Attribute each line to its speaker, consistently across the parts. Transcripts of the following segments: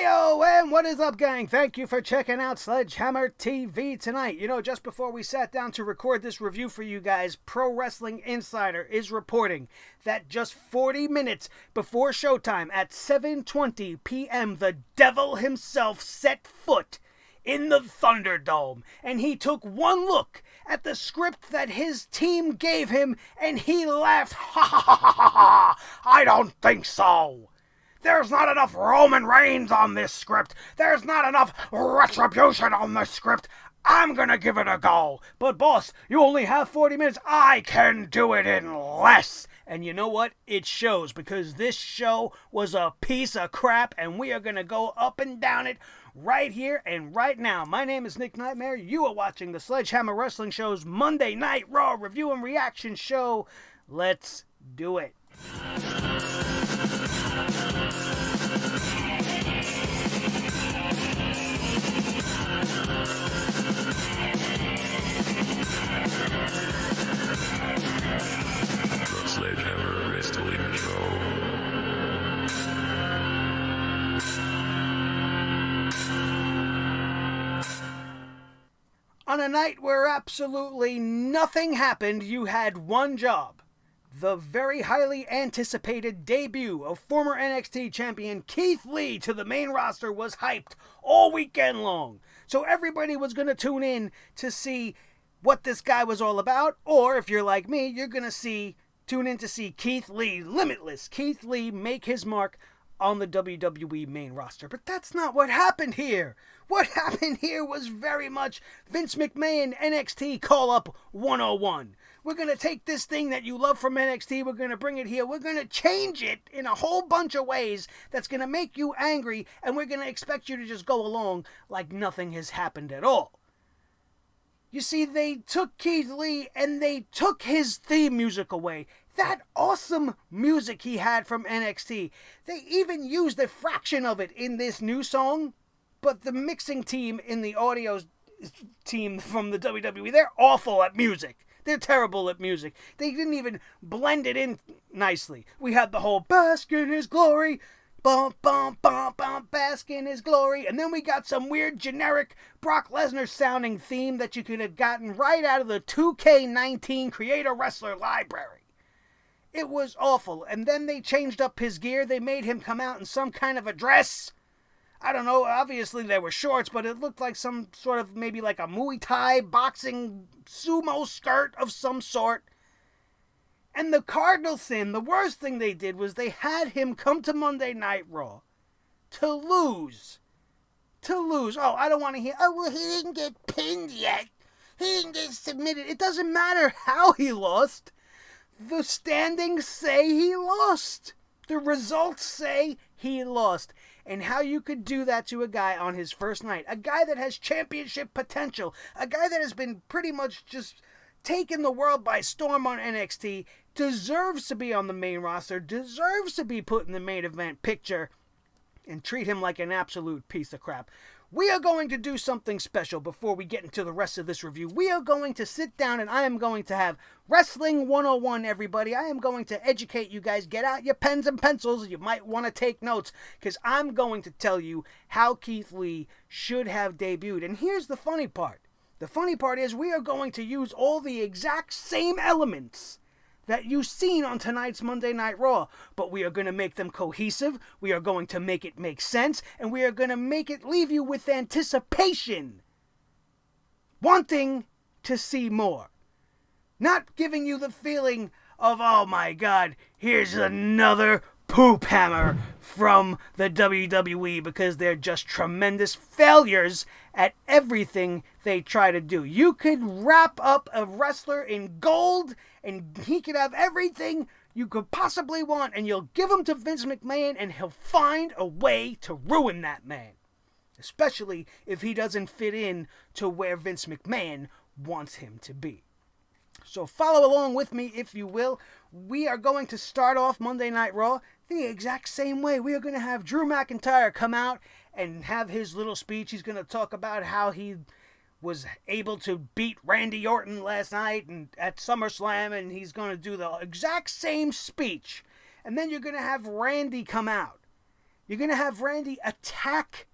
Speaker 1: Heyo, and what is up, gang? Thank you for checking out Sledgehammer TV tonight. You know, just before we sat down to record this review for you guys, Pro Wrestling Insider is reporting that just 40 minutes before showtime at 7:20 p.m., the devil himself set foot in the Thunderdome, and he took one look at the script that his team gave him, and he laughed, ha ha ha ha ha, I don't think so. There's not enough Roman Reigns on this script. There's not enough Retribution on this script. I'm gonna give it a go. But boss, you only have 40 minutes. I can do it in less. And you know what? It shows, because this show was a piece of crap, and we are gonna go up and down it right here and right now. My name is Nick Nightmare. You are watching the Sledgehammer Wrestling Show's Monday Night Raw Review and Reaction Show. Let's do it.
Speaker 2: Sledgehammer Wrestling Show.
Speaker 1: On a night where absolutely nothing happened, you had one job. The very highly anticipated debut of former NXT champion Keith Lee to the main roster was hyped all weekend long. So everybody was going to tune in to see what this guy was all about, or if you're like me, you're going to tune in to see Keith Lee, Limitless Keith Lee, make his mark on the WWE main roster. But that's not what happened here. What happened here was very much Vince McMahon NXT Call-Up 101. We're going to take this thing that you love from NXT, we're going to bring it here, we're going to change it in a whole bunch of ways that's going to make you angry, and we're going to expect you to just go along like nothing has happened at all. You see, they took Keith Lee and they took his theme music away. That awesome music he had from NXT. They even used a fraction of it in this new song, but the mixing team in the audio team from the WWE, they're awful at music. They're terrible at music. They didn't even blend it in nicely. We had the whole bask in his glory, bum, bum, bum, bum, bask in his glory. And then we got some weird generic Brock Lesnar sounding theme that you could have gotten right out of the 2K19 Creator Wrestler library. It was awful. And then they changed up his gear. They made him come out in some kind of a dress. I don't know, obviously they were shorts, but it looked like some sort of, maybe like a Muay Thai boxing sumo skirt of some sort. And the cardinal sin, the worst thing they did was they had him come to Monday Night Raw to lose. Oh, I don't want to hear, oh, well, he didn't get pinned yet. He didn't get submitted. It doesn't matter how he lost. The standings say he lost. The results say he lost. And how you could do that to a guy on his first night, a guy that has championship potential, a guy that has been pretty much just taking the world by storm on NXT, deserves to be on the main roster, deserves to be put in the main event picture, and treat him like an absolute piece of crap. We are going to do something special before we get into the rest of this review. We are going to sit down and I am going to have Wrestling 101, everybody. I am going to educate you guys. Get out your pens and pencils. You might want to take notes, because I'm going to tell you how Keith Lee should have debuted. And here's the funny part. The funny part is we are going to use all the exact same elements that you've seen on tonight's Monday Night Raw, but we are going to make them cohesive, we are going to make it make sense, and we are going to make it leave you with anticipation, wanting to see more. Not giving you the feeling of, oh my God, here's another poop hammer from the WWE, because they're just tremendous failures at everything they try to do. You could wrap up a wrestler in gold and he could have everything you could possibly want, and you'll give him to Vince McMahon and he'll find a way to ruin that man. Especially if he doesn't fit in to where Vince McMahon wants him to be. So follow along with me, if you will. We are going to start off Monday Night Raw the exact same way. We are going to have Drew McIntyre come out and have his little speech. He's going to talk about how he was able to beat Randy Orton last night and at SummerSlam, and he's going to do the exact same speech. And then you're going to have Randy come out. You're going to have Randy attack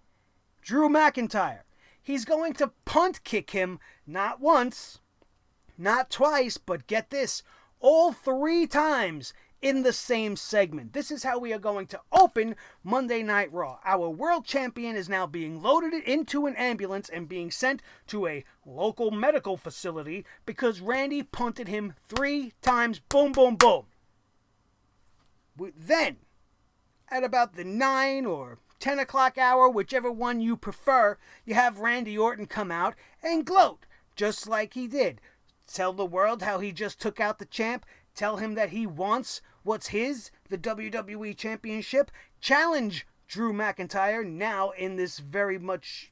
Speaker 1: Drew McIntyre. He's going to punt kick him not once, not twice, but get this, all 3 times in the same segment. This is how we are going to open Monday Night Raw. Our world champion is now being loaded into an ambulance and being sent to a local medical facility because Randy punted him 3 times. Boom, boom, boom. Then, at about the 9 or 10 o'clock hour, whichever one you prefer, you have Randy Orton come out and gloat, just like he did. Tell the world how he just took out the champ. Tell him that he wants what's his, the WWE Championship. Challenge Drew McIntyre, now in this very much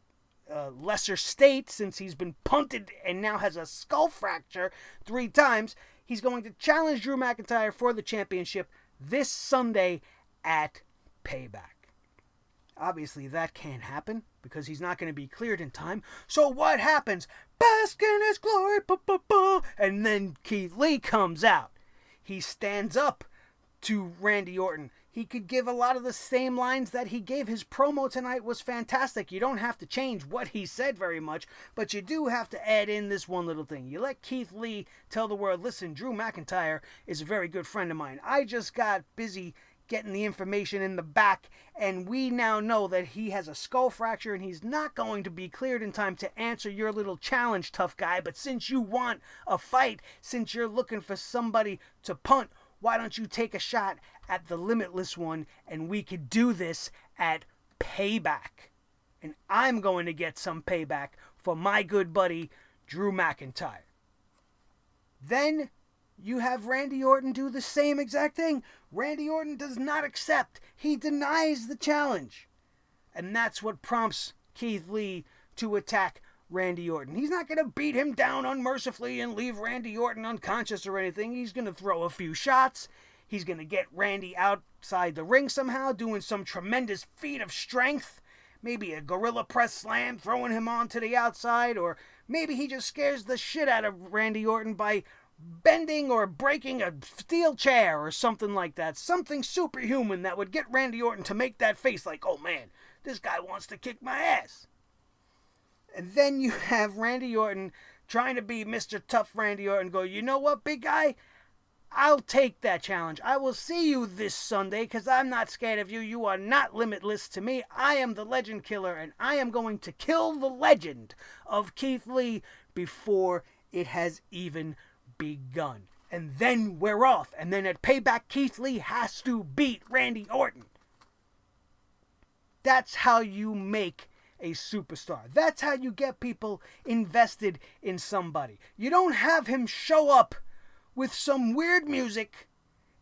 Speaker 1: lesser state since he's been punted and now has a skull fracture 3 times. He's going to challenge Drew McIntyre for the championship this Sunday at Payback. Obviously, that can't happen because he's not going to be cleared in time. So what happens? Bask in his glory, and then Keith Lee comes out. He stands up to Randy Orton. He could give a lot of the same lines that he gave. His promo tonight was fantastic. You don't have to change what he said very much, but you do have to add in this one little thing. You let Keith Lee tell the world, listen, Drew McIntyre is a very good friend of mine. I just got busy getting the information in the back, and we now know that he has a skull fracture and he's not going to be cleared in time to answer your little challenge, tough guy. But since you want a fight, since you're looking for somebody to punt, why don't you take a shot at the Limitless one, and we could do this at Payback. And I'm going to get some payback for my good buddy, Drew McIntyre. Then you have Randy Orton do the same exact thing. Randy Orton does not accept. He denies the challenge. And that's what prompts Keith Lee to attack Randy Orton. He's not going to beat him down unmercifully and leave Randy Orton unconscious or anything. He's going to throw a few shots. He's going to get Randy outside the ring somehow, doing some tremendous feat of strength. Maybe a gorilla press slam, throwing him onto the outside. Or maybe he just scares the shit out of Randy Orton by bending or breaking a steel chair or something like that. Something superhuman that would get Randy Orton to make that face like, oh man, this guy wants to kick my ass. And then you have Randy Orton trying to be Mr. Tough Randy Orton go, you know what, big guy? I'll take that challenge. I will see you this Sunday because I'm not scared of you. You are not limitless to me. I am the legend killer, and I am going to kill the legend of Keith Lee before it has even begun. And then we're off. And then at Payback, Keith Lee has to beat Randy Orton. That's how you make a superstar. That's how you get people invested in somebody. You don't have him show up with some weird music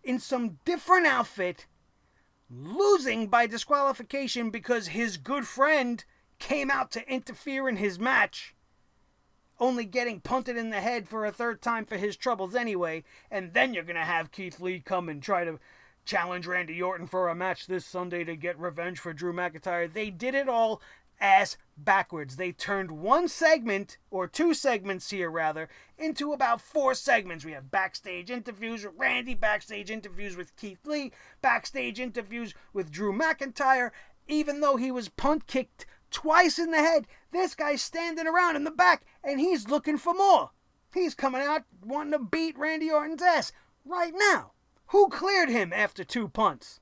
Speaker 1: in some different outfit, losing by disqualification because his good friend came out to interfere in his match, only getting punted in the head for a 3rd time for his troubles anyway. And then you're going to have Keith Lee come and try to challenge Randy Orton for a match this Sunday to get revenge for Drew McIntyre. They did it all ass backwards. They turned one segment, or 2 segments here rather, into about 4 segments. We have backstage interviews with Randy, backstage interviews with Keith Lee, backstage interviews with Drew McIntyre. Even though he was punt kicked twice in the head, this guy's standing around in the back and he's looking for more. He's coming out wanting to beat Randy Orton's ass right now. Who cleared him after 2 punts?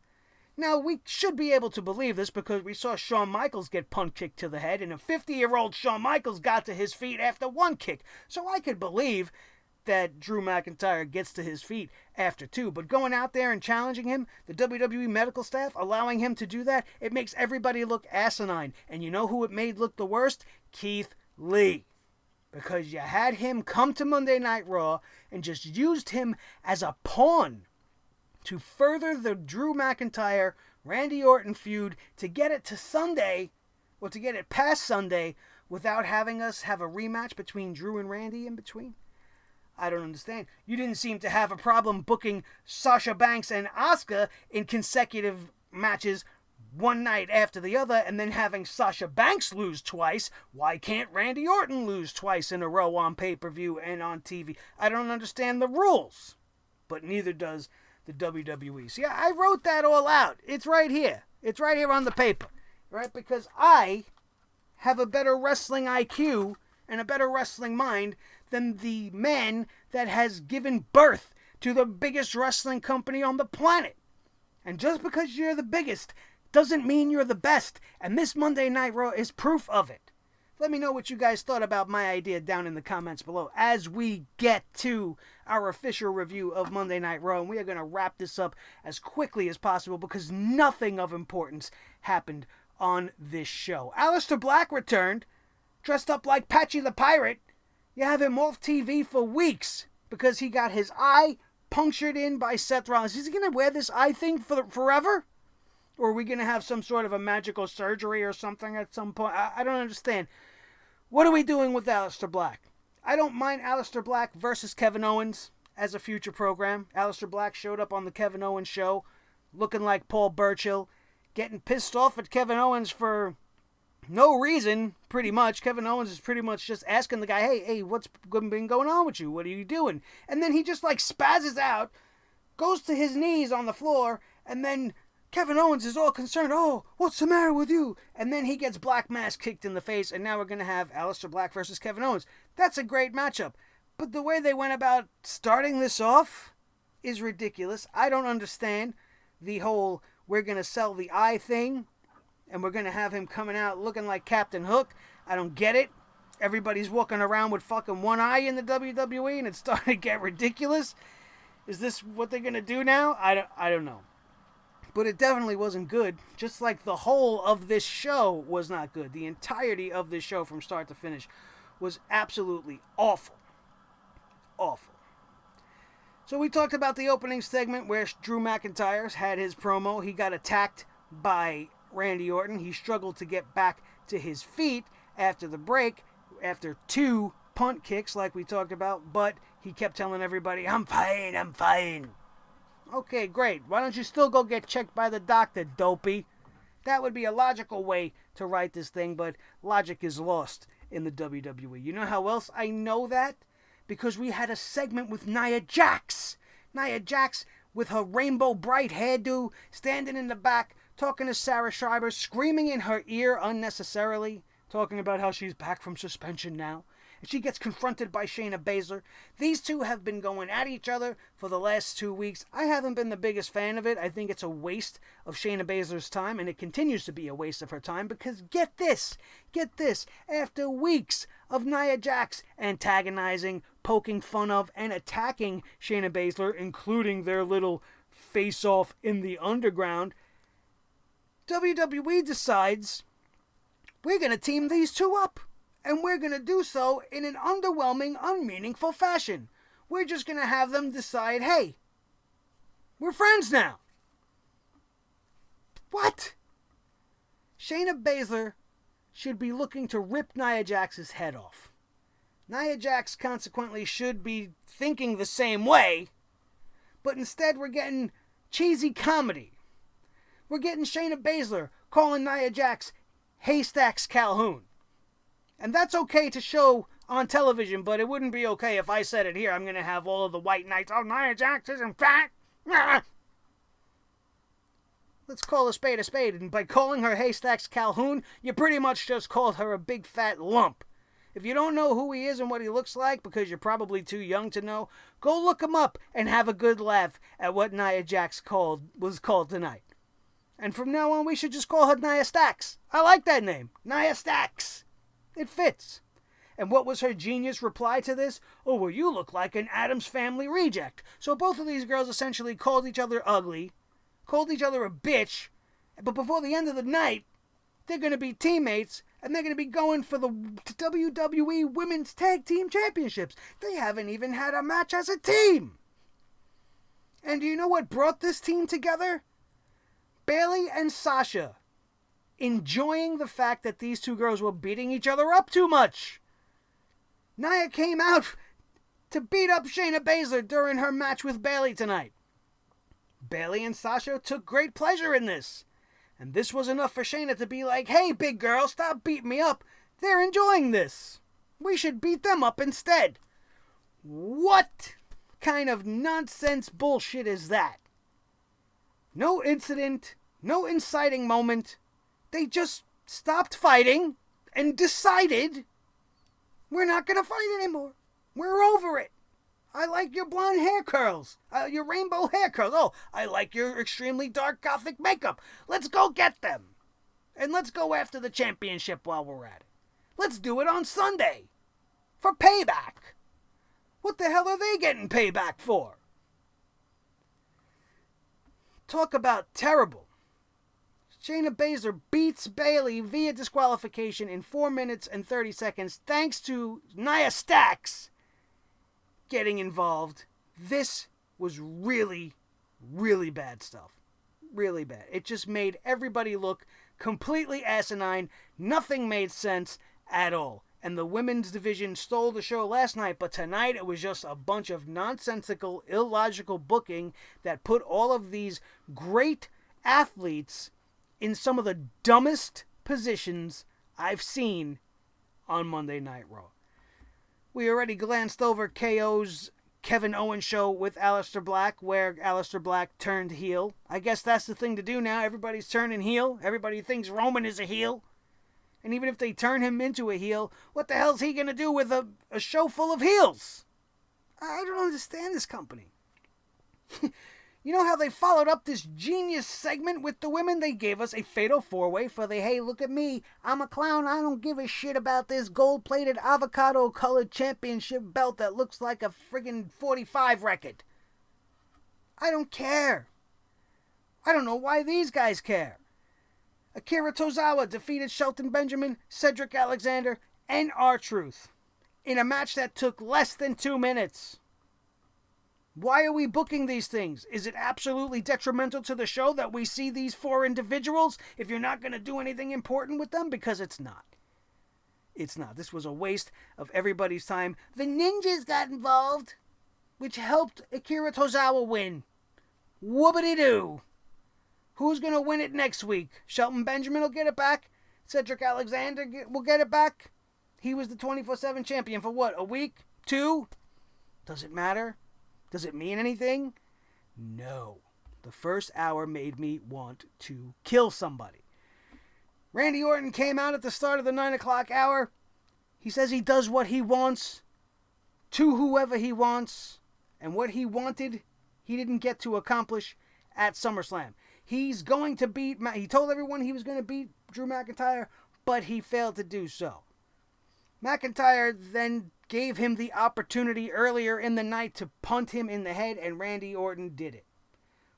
Speaker 1: Now, we should be able to believe this because we saw Shawn Michaels get punt kicked to the head, and a 50-year-old Shawn Michaels got to his feet after 1 kick. So I could believe that Drew McIntyre gets to his feet after 2. But going out there and challenging him, the WWE medical staff allowing him to do that, it makes everybody look asinine. And you know who it made look the worst? Keith Lee. Because you had him come to Monday Night Raw and just used him as a pawn to further the Drew McIntyre, Randy Orton feud, to get it to Sunday, or to get it past Sunday, without having us have a rematch between Drew and Randy in between. I don't understand. You didn't seem to have a problem booking Sasha Banks and Asuka in consecutive matches one night after the other, and then having Sasha Banks lose twice. Why can't Randy Orton lose twice in a row on pay-per-view and on TV? I don't understand the rules, but neither does the WWE. See, I wrote that all out. It's right here. It's right here on the paper, right? Because I have a better wrestling IQ and a better wrestling mind than the man that has given birth to the biggest wrestling company on the planet. And just because you're the biggest doesn't mean you're the best. And this Monday Night Raw is proof of it. Let me know what you guys thought about my idea down in the comments below as we get to our official review of Monday Night Raw. And we are going to wrap this up as quickly as possible because nothing of importance happened on this show. Aleister Black returned, dressed up like Patchy the Pirate. You have him off TV for weeks because he got his eye punctured in by Seth Rollins. Is he going to wear this eye thing forever? Or are we going to have some sort of a magical surgery or something at some point? I don't understand. What are we doing with Aleister Black? I don't mind Aleister Black versus Kevin Owens as a future program. Aleister Black showed up on the Kevin Owens show looking like Paul Burchill, getting pissed off at Kevin Owens for no reason, pretty much. Kevin Owens is pretty much just asking the guy, hey, what's been going on with you? What are you doing? And then he just like spazzes out, goes to his knees on the floor, and then Kevin Owens is all concerned. Oh, what's the matter with you? And then he gets Black Mass kicked in the face, and now we're going to have Aleister Black versus Kevin Owens. That's a great matchup. But the way they went about starting this off is ridiculous. I don't understand the whole we're going to sell the eye thing, and we're going to have him coming out looking like Captain Hook. I don't get it. Everybody's walking around with fucking one eye in the WWE, and it's starting to get ridiculous. Is this what they're going to do now? I don't know. But it definitely wasn't good, just like the whole of this show was not good. The entirety of this show from start to finish was absolutely awful. Awful. So we talked about the opening segment where Drew McIntyre had his promo. He got attacked by Randy Orton. He struggled to get back to his feet after the break, after 2 punt kicks like we talked about, but he kept telling everybody, I'm fine, I'm fine. Okay, great. Why don't you still go get checked by the doctor, dopey? That would be a logical way to write this thing, but logic is lost in the WWE. You know how else I know that? Because we had a segment with Nia Jax. Nia Jax with her rainbow bright hairdo, standing in the back, talking to Sarah Schreiber, screaming in her ear unnecessarily, talking about how she's back from suspension now. And she gets confronted by Shayna Baszler. These two have been going at each other for the last 2 weeks. I haven't been the biggest fan of it. I think it's a waste of Shayna Baszler's time, and it continues to be a waste of her time because get this, after weeks of Nia Jax antagonizing, poking fun of, and attacking Shayna Baszler, including their little face-off in the underground, WWE decides we're going to team these two up. And we're going to do so in an underwhelming, unmeaningful fashion. We're just going to have them decide, hey, we're friends now. What? Shayna Baszler should be looking to rip Nia Jax's head off. Nia Jax consequently should be thinking the same way, but instead we're getting cheesy comedy. We're getting Shayna Baszler calling Nia Jax Haystacks Calhoun. And that's okay to show on television, but it wouldn't be okay if I said it here. I'm going to have all of the white knights. Oh, Nia Jax isn't fat. Let's call a spade, and by calling her Haystacks Calhoun, you pretty much just called her a big fat lump. If you don't know who he is and what he looks like, because you're probably too young to know, go look him up and have a good laugh at what Nia Jax was called tonight. And from now on, we should just call her Nia Stacks. I like that name, Nia Stacks. It fits. And what was her genius reply to this? Oh, well, you look like an Addams Family reject. So both of these girls essentially called each other ugly, called each other a bitch, but before the end of the night, they're going to be teammates, and they're going to be going for the WWE Women's Tag Team Championships. They haven't even had a match as a team. And do you know what brought this team together? Bayley and Sasha enjoying the fact that these two girls were beating each other up too much. Nia came out to beat up Shayna Baszler during her match with Bayley tonight. Bayley and Sasha took great pleasure in this. And this was enough for Shayna to be like, hey, big girl, stop beating me up. They're enjoying this. We should beat them up instead. What kind of nonsense bullshit is that? No incident, No inciting moment. They just stopped fighting and decided we're not going to fight anymore. We're over it. I like your blonde hair curls. Your rainbow hair curls. Oh, I like your extremely dark gothic makeup. Let's go get them. And let's go after the championship while we're at it. Let's do it on Sunday. For payback. What the hell are they getting payback for? Talk about terrible. Shayna Baszler beats Bayley via disqualification in 4 minutes and 30 seconds thanks to Nia Jax getting involved. This was really, really bad stuff. Really bad. It just made everybody look completely asinine. Nothing made sense at all. And the women's division stole the show last night, but tonight it was just a bunch of nonsensical, illogical booking that put all of these great athletes in some of the dumbest positions I've seen on Monday Night Raw. We already glanced over KO's Kevin Owens show with Aleister Black, where Aleister Black turned heel. I guess that's the thing to do now. Everybody's turning heel. Everybody thinks Roman is a heel. And even if they turn him into a heel, what the hell's he going to do with a show full of heels? I don't understand this company. You know how they followed up this genius segment with the women? They gave us a fatal four-way for the, hey, look at me, I'm a clown, I don't give a shit about this gold-plated avocado-colored championship belt that looks like a friggin' 45 record. I don't care. I don't know why these guys care. Akira Tozawa defeated Shelton Benjamin, Cedric Alexander, and R-Truth in a match that took less than 2 minutes. Why are we booking these things? Is it absolutely detrimental to the show that we see these 4 individuals if you're not going to do anything important with them? Because it's not. It's not. This was a waste of everybody's time. The ninjas got involved, which helped Akira Tozawa win. Whoopity-doo. Who's going to win it next week? Shelton Benjamin will get it back. Cedric Alexander will get it back. He was the 24/7 champion for what, a week? 2? Does it matter? Does it mean anything? No. The first hour made me want to kill somebody. Randy Orton came out at the start of the 9 o'clock hour. He says he does what he wants to whoever he wants. And what he wanted, he didn't get to accomplish at SummerSlam. He's going to beat... He told everyone he was going to beat Drew McIntyre, but he failed to do so. McIntyre then gave him the opportunity earlier in the night to punt him in the head, and Randy Orton did it.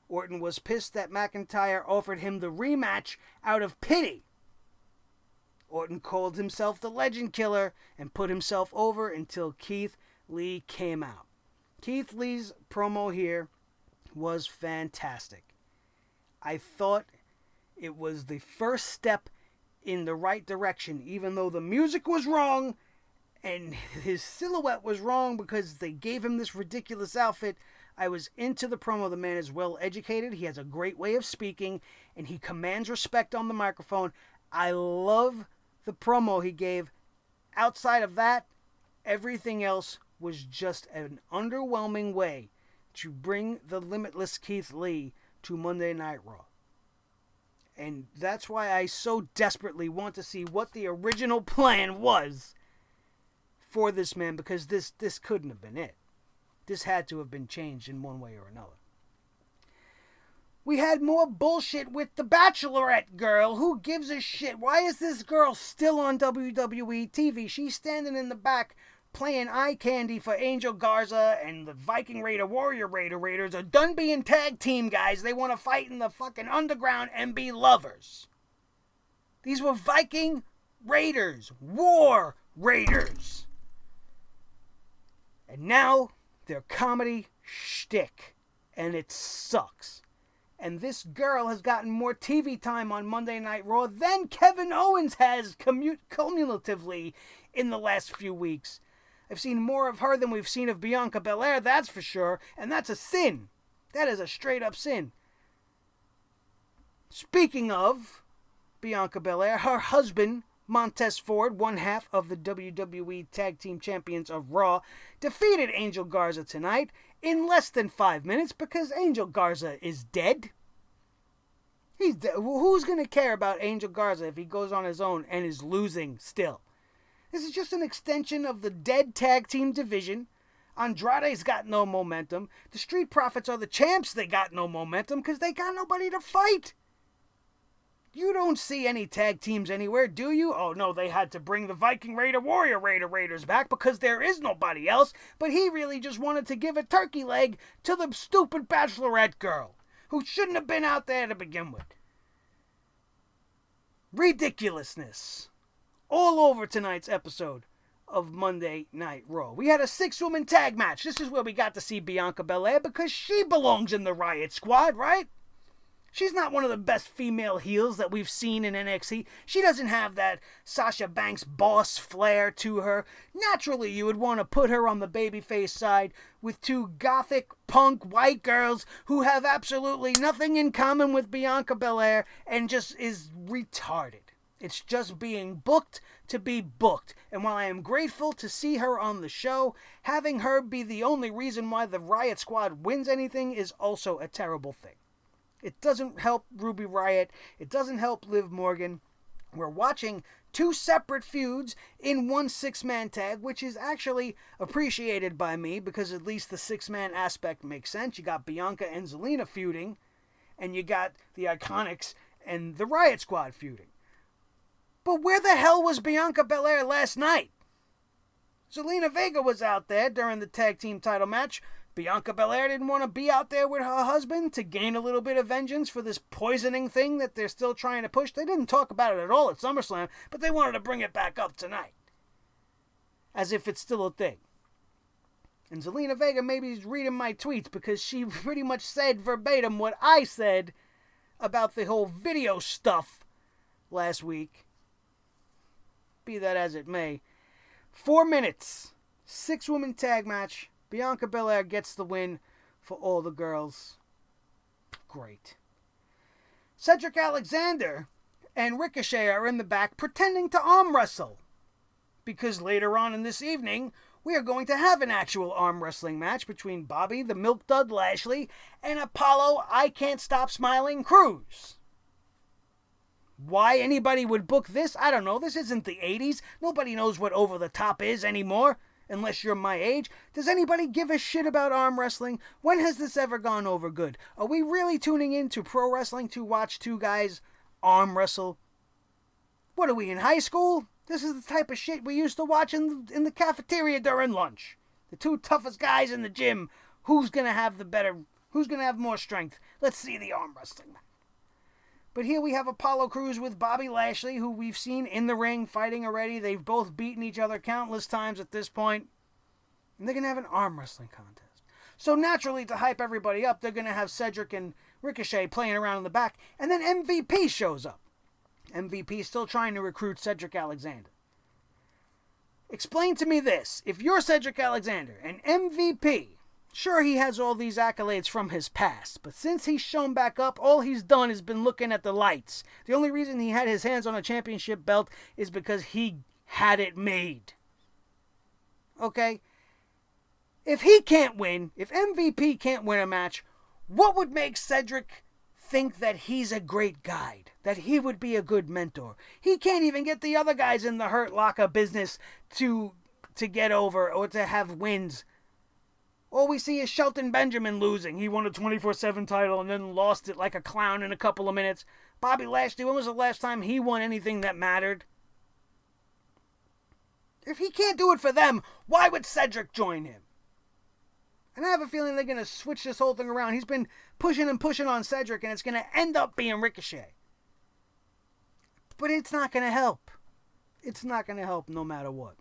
Speaker 1: Orton was pissed that McIntyre offered him the rematch out of pity. Orton called himself the Legend Killer and put himself over until Keith Lee came out. Keith Lee's promo here was fantastic. I thought it was the first step in the right direction, even though the music was wrong and his silhouette was wrong because they gave him this ridiculous outfit. I was into the promo. The man is well educated. He has a great way of speaking, and he commands respect on the microphone. I love the promo he gave. Outside of that, everything else was just an underwhelming way to bring the limitless Keith Lee to Monday Night Raw. And that's why I so desperately want to see what the original plan was for this man, because this couldn't have been it. This had to have been changed in one way or another. We had more bullshit with the Bachelorette girl. Who gives a shit? Why is this girl still on WWE TV? She's standing in the back playing eye candy for Angel Garza and the Viking Raider Warrior Raider Raiders are done being tag team guys. They want to fight in the fucking underground and be lovers. These were Viking Raiders, War Raiders. And now they're comedy shtick, and it sucks. And this girl has gotten more TV time on Monday Night Raw than Kevin Owens has cumulatively in the last few weeks. I've seen more of her than we've seen of Bianca Belair, that's for sure. And that's a sin. That is a straight up sin. Speaking of Bianca Belair, her husband, Montez Ford, one half of the WWE Tag Team Champions of Raw, defeated Angel Garza tonight in less than 5 minutes because Angel Garza is dead. Who's going to care about Angel Garza if he goes on his own and is losing still? This is just an extension of the dead tag team division. Andrade's got no momentum. The Street Profits are the champs. They got no momentum because they got nobody to fight. You don't see any tag teams anywhere, do you? Oh, no, they had to bring the Viking Raider Warrior Raiders back because there is nobody else. But he really just wanted to give a turkey leg to the stupid Bachelorette girl who shouldn't have been out there to begin with. Ridiculousness. All over tonight's episode of Monday Night Raw. We had a 6-woman tag match. This is where we got to see Bianca Belair because she belongs in the Riot Squad, right? She's not one of the best female heels that we've seen in NXT. She doesn't have that Sasha Banks boss flair to her. Naturally, you would want to put her on the babyface side with two gothic punk white girls who have absolutely nothing in common with Bianca Belair and just is retarded. It's just being booked to be booked. And while I am grateful to see her on the show, having her be the only reason why the Riot Squad wins anything is also a terrible thing. It doesn't help Ruby Riott. It doesn't help Liv Morgan. We're watching two separate feuds in one 6-man tag, which is actually appreciated by me because at least the 6-man aspect makes sense. You got Bianca and Zelina feuding, and you got the Iconics and the Riot Squad feuding. But where the hell was Bianca Belair last night? Zelina Vega was out there during the tag team title match. Bianca Belair didn't want to be out there with her husband to gain a little bit of vengeance for this poisoning thing that they're still trying to push. They didn't talk about it at all at SummerSlam, but they wanted to bring it back up tonight. As if it's still a thing. And Zelina Vega maybe is reading my tweets because she pretty much said verbatim what I said about the whole video stuff last week. Be that as it may. 4 minutes. 6-woman tag match. Bianca Belair gets the win for all the girls. Great. Cedric Alexander and Ricochet are in the back pretending to arm wrestle. Because later on in this evening, we are going to have an actual arm wrestling match between Bobby the Milk Dud Lashley and Apollo I Can't Stop Smiling Crews. Why anybody would book this, I don't know. This isn't the 80s. Nobody knows what over the top is anymore. Unless you're my age. Does anybody give a shit about arm wrestling? When has this ever gone over good? Are we really tuning in to pro wrestling to watch two guys arm wrestle? What are we, in high school? This is the type of shit we used to watch in the cafeteria during lunch. The two toughest guys in the gym. Who's going to have more strength? Let's see the arm wrestling. But here we have Apollo Crews with Bobby Lashley, who we've seen in the ring fighting already. They've both beaten each other countless times at this point. And they're going to have an arm wrestling contest. So naturally, to hype everybody up, they're going to have Cedric and Ricochet playing around in the back. And then MVP shows up. MVP still trying to recruit Cedric Alexander. Explain to me this. If you're Cedric Alexander and MVP... Sure, he has all these accolades from his past, but since he's shown back up, all he's done is been looking at the lights. The only reason he had his hands on a championship belt is because he had it made. Okay? If he can't win, if MVP can't win a match, what would make Cedric think that he's a great guide? That he would be a good mentor? He can't even get the other guys in the Hurt Locker business to get over or to have wins. All we see is Shelton Benjamin losing. He won a 24/7 title and then lost it like a clown in a couple of minutes. Bobby Lashley, when was the last time he won anything that mattered? If he can't do it for them, why would Cedric join him? And I have a feeling they're going to switch this whole thing around. He's been pushing and pushing on Cedric, and it's going to end up being Ricochet. But it's not going to help. It's not going to help no matter what.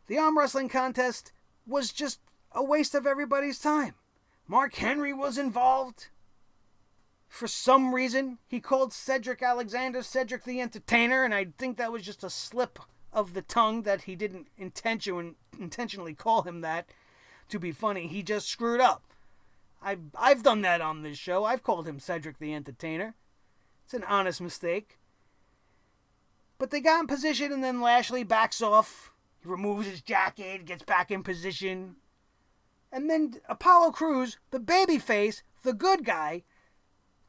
Speaker 1: The arm wrestling contest was just a waste of everybody's time. Mark Henry was involved. For some reason, he called Cedric Alexander Cedric the Entertainer, and I think that was just a slip of the tongue that he didn't intentionally call him that to be funny. He just screwed up. I've done that on this show. I've called him Cedric the Entertainer. It's an honest mistake. But they got in position, and then Lashley backs off. He removes his jacket, gets back in position. And then Apollo Crews, the babyface, the good guy,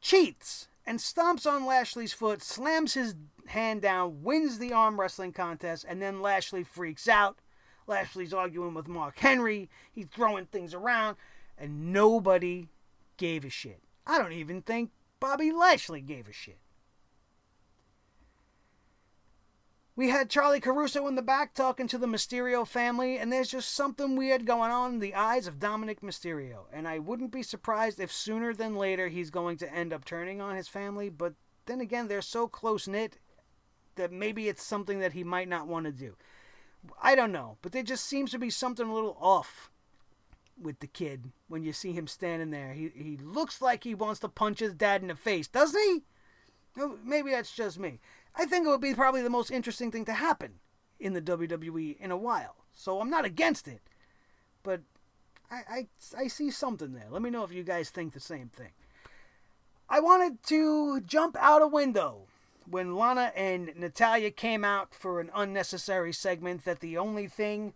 Speaker 1: cheats and stomps on Lashley's foot, slams his hand down, wins the arm wrestling contest, and then Lashley freaks out. Lashley's arguing with Mark Henry. He's throwing things around, and nobody gave a shit. I don't even think Bobby Lashley gave a shit. We had Charlie Caruso in the back talking to the Mysterio family, and there's just something weird going on in the eyes of Dominic Mysterio. And I wouldn't be surprised if sooner than later he's going to end up turning on his family, but then again, they're so close-knit that maybe it's something that he might not want to do. I don't know, but there just seems to be something a little off with the kid when you see him standing there. He looks like he wants to punch his dad in the face, doesn't he? Maybe that's just me. I think it would be probably the most interesting thing to happen in the WWE in a while. So I'm not against it. But I see something there. Let me know if you guys think the same thing. I wanted to jump out a window when Lana and Natalya came out for an unnecessary segment that the only thing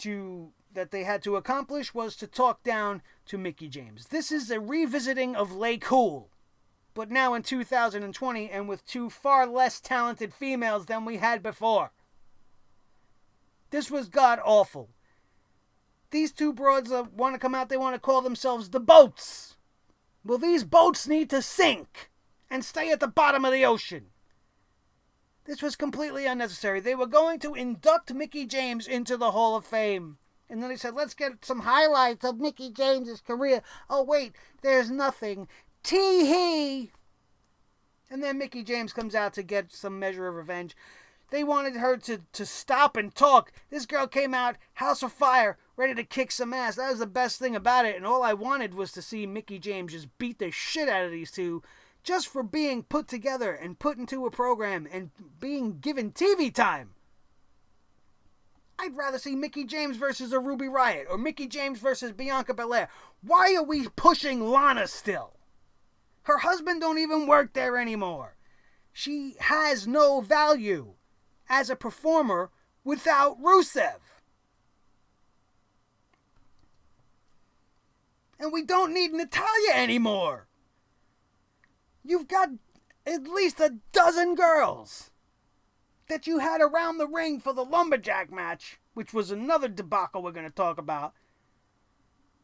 Speaker 1: that they had to accomplish was to talk down to Mickie James. This is a revisiting of Lay Cool, but now in 2020 and with two far less talented females than we had before. This was god-awful. These two broads want to come out, they want to call themselves the Boats. Well, these boats need to sink and stay at the bottom of the ocean. This was completely unnecessary. They were going to induct Mickie James into the Hall of Fame. And then they said, let's get some highlights of Mickie James' career. Oh, wait, there's nothing. Tee-hee! And then Mickie James comes out to get some measure of revenge. They wanted her to stop and talk. This girl came out, House of Fire, ready to kick some ass. That was the best thing about it. And all I wanted was to see Mickie James just beat the shit out of these two just for being put together and put into a program and being given TV time. I'd rather see Mickie James versus a Ruby Riott or Mickie James versus Bianca Belair. Why are we pushing Lana still? Her husband don't even work there anymore. She has no value as a performer without Rusev. And we don't need Natalya anymore. You've got at least a dozen girls that you had around the ring for the lumberjack match, which was another debacle we're going to talk about,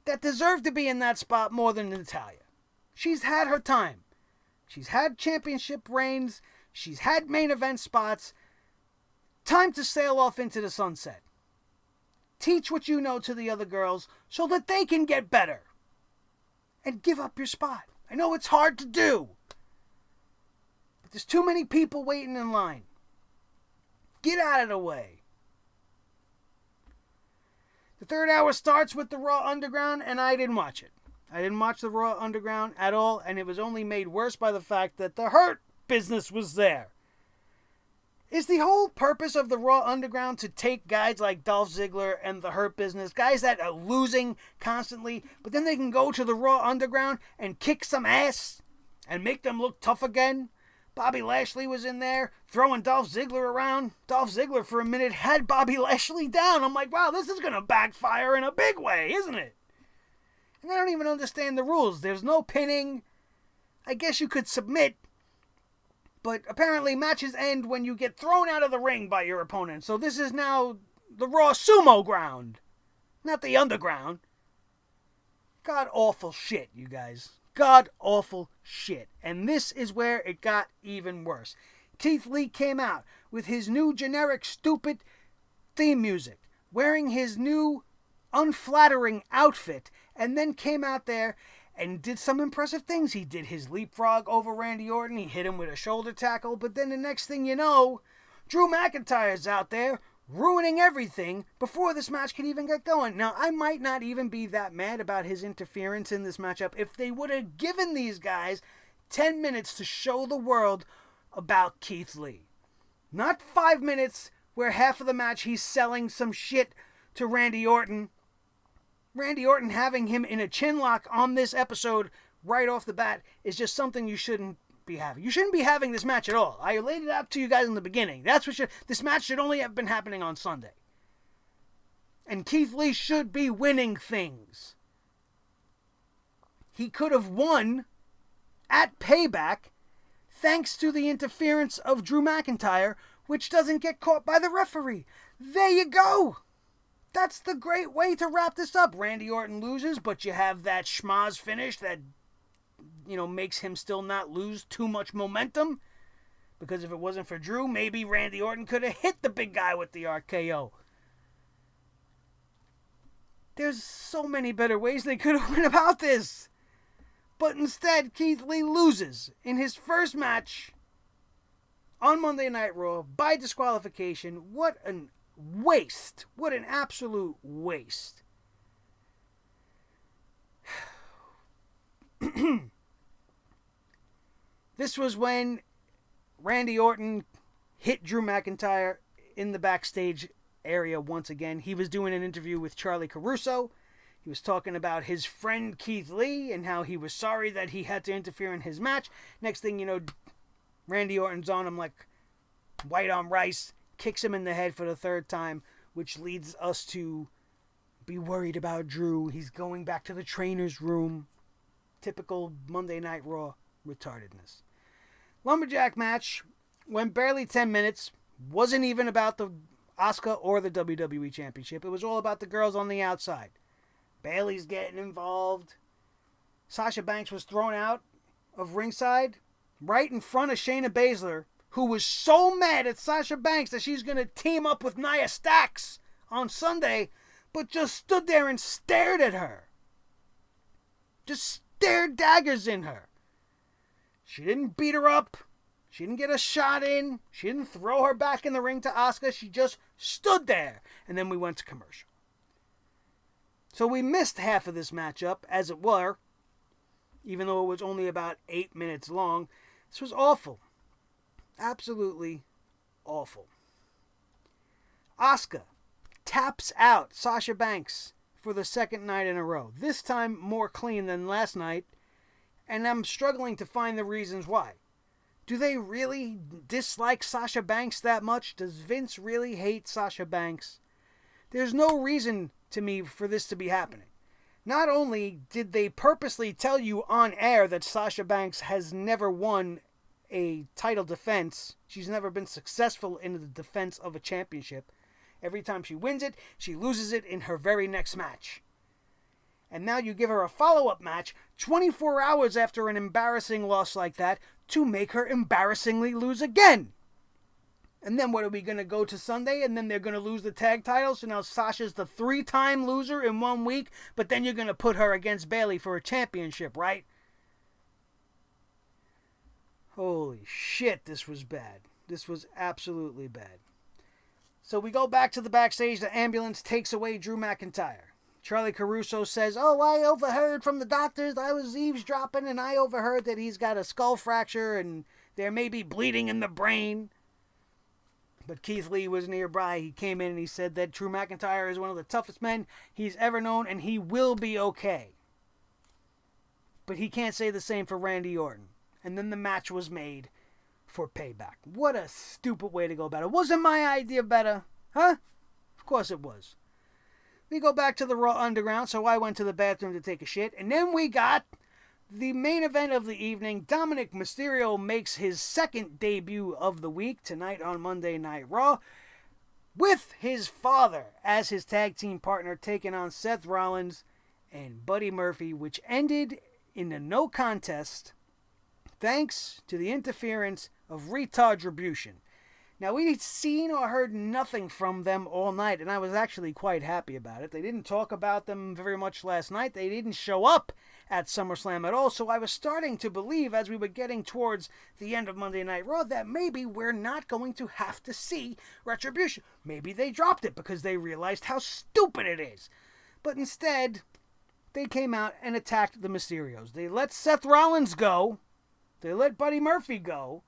Speaker 1: that deserve to be in that spot more than Natalya. She's had her time. She's had championship reigns. She's had main event spots. Time to sail off into the sunset. Teach what you know to the other girls so that they can get better. And give up your spot. I know it's hard to do. But there's too many people waiting in line. Get out of the way. The third hour starts with the Raw Underground, and I didn't watch it. I didn't watch the Raw Underground at all, and it was only made worse by the fact that the Hurt Business was there. Is the whole purpose of the Raw Underground to take guys like Dolph Ziggler and the Hurt Business, guys that are losing constantly, but then they can go to the Raw Underground and kick some ass and make them look tough again? Bobby Lashley was in there throwing Dolph Ziggler around. Dolph Ziggler for a minute had Bobby Lashley down. I'm like, wow, this is going to backfire in a big way, isn't it? And I don't even understand the rules. There's no pinning. I guess you could submit. But apparently matches end when you get thrown out of the ring by your opponent. So this is now the Raw Sumo ground. Not the underground. God-awful shit, you guys. God-awful shit. And this is where it got even worse. Keith Lee came out with his new generic stupid theme music. Wearing his new unflattering outfit. And then came out there and did some impressive things. He did his leapfrog over Randy Orton. He hit him with a shoulder tackle. But then the next thing you know, Drew McIntyre's out there ruining everything before this match can even get going. Now, I might not even be that mad about his interference in this matchup if they would have given these guys 10 minutes to show the world about Keith Lee. Not 5 minutes where half of the match he's selling some shit to Randy Orton. Randy Orton having him in a chinlock on this episode right off the bat is just something you shouldn't be having. You shouldn't be having this match at all. I laid it out to you guys in the beginning. This match should only have been happening on Sunday. And Keith Lee should be winning things. He could have won at Payback thanks to the interference of Drew McIntyre, which doesn't get caught by the referee. There you go. That's the great way to wrap this up. Randy Orton loses, but you have that schmaz finish that, makes him still not lose too much momentum. Because if it wasn't for Drew, maybe Randy Orton could have hit the big guy with the RKO. There's so many better ways they could have went about this. But instead, Keith Lee loses in his first match on Monday Night Raw by disqualification. What an waste. What an absolute waste. This was when Randy Orton hit Drew McIntyre in the backstage area once again. He was doing an interview with Charlie Caruso. He was talking about his friend Keith Lee and how he was sorry that he had to interfere in his match. Next thing you know, Randy Orton's on him like white on rice, kicks him in the head for the third time, which leads us to be worried about Drew. He's going back to the trainer's room. Typical Monday Night Raw retardedness. Lumberjack match went barely 10 minutes. Wasn't even about the Asuka or the WWE Championship. It was all about the girls on the outside. Bayley's getting involved. Sasha Banks was thrown out of ringside right in front of Shayna Baszler, who was so mad at Sasha Banks that she's going to team up with Nia Jax on Sunday, but just stood there and stared at her. Just stared daggers in her. She didn't beat her up. She didn't get a shot in. She didn't throw her back in the ring to Asuka. She just stood there. And then we went to commercial. So we missed half of this matchup, as it were, even though it was only about 8 minutes long. This was awful. Absolutely awful. Asuka taps out Sasha Banks for the second night in a row. This time more clean than last night. And I'm struggling to find the reasons why. Do they really dislike Sasha Banks that much? Does Vince really hate Sasha Banks? There's no reason to me for this to be happening. Not only did they purposely tell you on air that Sasha Banks has never won a title defense. She's never been successful in the defense of a championship. Every time she wins it, she loses it in her very next match. And now you give her a follow-up match 24 hours after an embarrassing loss like that to make her embarrassingly lose again. And then what, are we going to go to Sunday and then they're going to lose the tag titles? So now Sasha's the 3-time loser in 1 week, but then you're going to put her against Bayley for a championship, right? Holy shit, this was bad. This was absolutely bad. So we go back to the backstage. The ambulance takes away Drew McIntyre. Charlie Caruso says, "Oh, I overheard from the doctors. I was eavesdropping and I overheard that he's got a skull fracture and there may be bleeding in the brain." But Keith Lee was nearby. He came in and he said that Drew McIntyre is one of the toughest men he's ever known and he will be okay. But he can't say the same for Randy Orton. And then the match was made for payback. What a stupid way to go about it. Wasn't my idea better? Huh? Of course it was. We go back to the Raw Underground, so I went to the bathroom to take a shit. And then we got the main event of the evening. Dominic Mysterio makes his second debut of the week tonight on Monday Night Raw, with his father as his tag team partner, taking on Seth Rollins and Buddy Murphy, which ended in a no contest thanks to the interference of Retribution. Now, we'd seen or heard nothing from them all night, and I was actually quite happy about it. They didn't talk about them very much last night. They didn't show up at SummerSlam at all, so I was starting to believe as we were getting towards the end of Monday Night Raw that maybe we're not going to have to see Retribution. Maybe they dropped it because they realized how stupid it is. But instead, they came out and attacked the Mysterios. They let Seth Rollins go. They let Buddy Murphy go.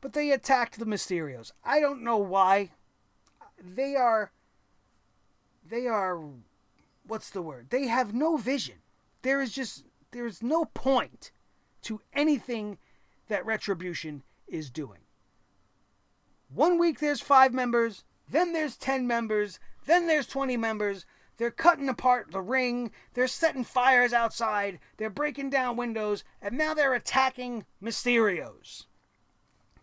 Speaker 1: But they attacked the Mysterios. I don't know why. They are, what's the word? They have no vision. There's no point to anything that Retribution is doing. 1 week there's 5 members, then there's 10 members, then there's 20 members. They're cutting apart the ring. They're setting fires outside. They're breaking down windows. And now they're attacking Mysterios.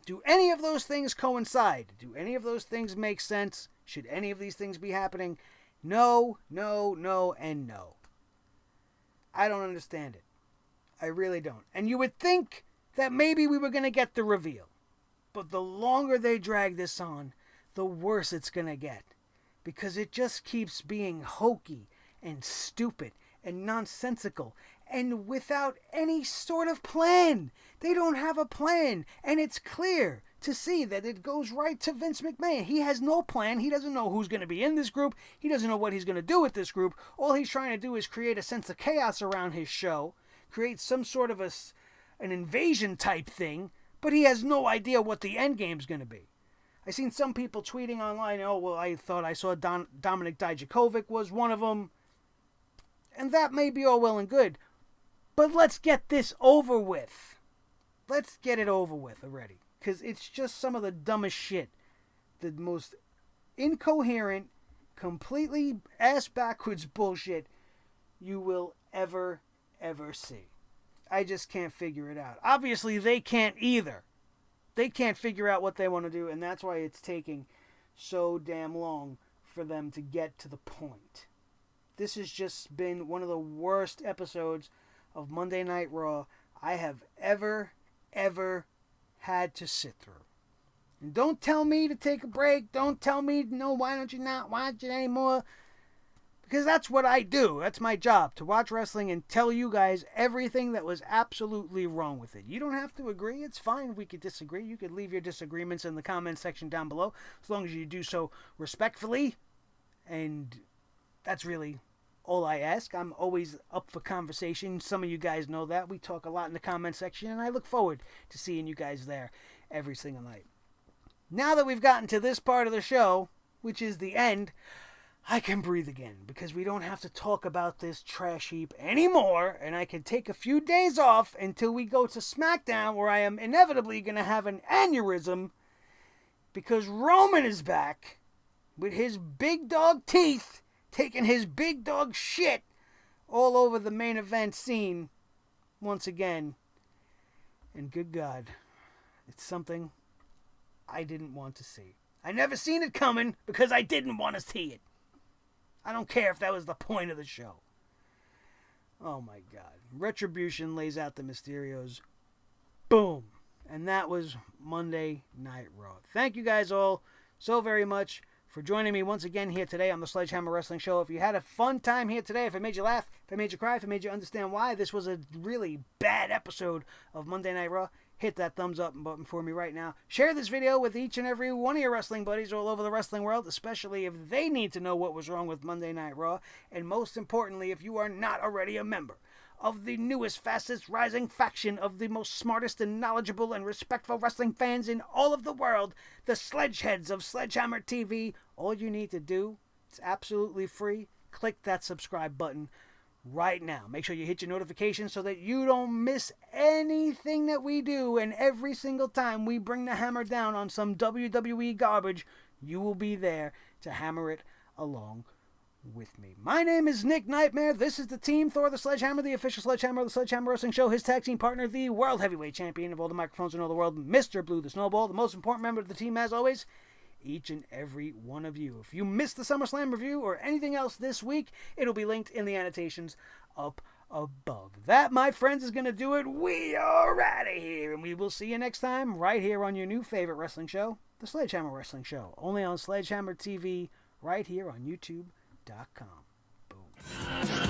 Speaker 1: Do any of those things coincide? Do any of those things make sense? Should any of these things be happening? No, no, no, and no. I don't understand it. I really don't. And you would think that maybe we were going to get the reveal. But the longer they drag this on, the worse it's going to get. Because it just keeps being hokey and stupid and nonsensical and without any sort of plan. They don't have a plan. And it's clear to see that it goes right to Vince McMahon. He has no plan. He doesn't know who's going to be in this group. He doesn't know what he's going to do with this group. All he's trying to do is create a sense of chaos around his show, create some sort of an invasion type thing, but he has no idea what the end game's going to be. I've seen some people tweeting online, oh, well, I thought I saw Dominic Dijakovic was one of them. And that may be all well and good, but let's get this over with. Let's get it over with already, because it's just some of the dumbest shit, the most incoherent, completely ass-backwards bullshit you will ever see. I just can't figure it out. Obviously, they can't either. They can't figure out what they want to do, and that's why it's taking so damn long for them to get to the point. This has just been one of the worst episodes of Monday Night Raw I have ever had to sit through. And don't tell me to take a break. Don't tell me, no, why don't you not watch it anymore? Because that's what I do. That's my job, to watch wrestling and tell you guys everything that was absolutely wrong with it. You don't have to agree. It's fine. We could disagree. You could leave your disagreements in the comment section down below, as long as you do so respectfully. And that's really all I ask. I'm always up for conversation. Some of you guys know that. We talk a lot in the comment section, and I look forward to seeing you guys there every single night. Now that we've gotten to this part of the show, which is the end, I can breathe again, because we don't have to talk about this trash heap anymore, and I can take a few days off until we go to SmackDown, where I am inevitably going to have an aneurysm, because Roman is back with his big dog teeth, taking his big dog shit all over the main event scene once again. And good God, it's something I didn't want to see. I never seen it coming because I didn't want to see it. I don't care if that was the point of the show. Oh my God. Retribution lays out the Mysterios. Boom. And that was Monday Night Raw. Thank you guys all so very much for joining me once again here today on the Sledgehammer Wrestling Show. If you had a fun time here today, if it made you laugh, if it made you cry, if it made you understand why this was a really bad episode of Monday Night Raw, hit that thumbs up button for me right now. Share this video with each and every one of your wrestling buddies all over the wrestling world, especially if they need to know what was wrong with Monday Night Raw. And most importantly, if you are not already a member of the newest, fastest rising faction of the most smartest and knowledgeable and respectful wrestling fans in all of the world, the Sledgeheads of Sledgehammer TV, all you need to do, it's absolutely free, click that subscribe button right now. Make sure you hit your notifications so that you don't miss anything that we do, and every single time we bring the hammer down on some WWE garbage, you will be there to hammer it along with me. My name is Nick Nightmare. This is the team Thor the Sledgehammer, the official Sledgehammer of the Sledgehammer Wrestling Show. His tag team partner, the World Heavyweight Champion of all the microphones in all the world, Mr. Blue the Snowball, the most important member of the team as always, each and every one of you. If you missed the SummerSlam review or anything else this week, it'll be linked in the annotations up above. That, my friends, is going to do it. We are out of here, and we will see you next time right here on your new favorite wrestling show, the Sledgehammer Wrestling Show, only on Sledgehammer TV right here on YouTube.com. Boom.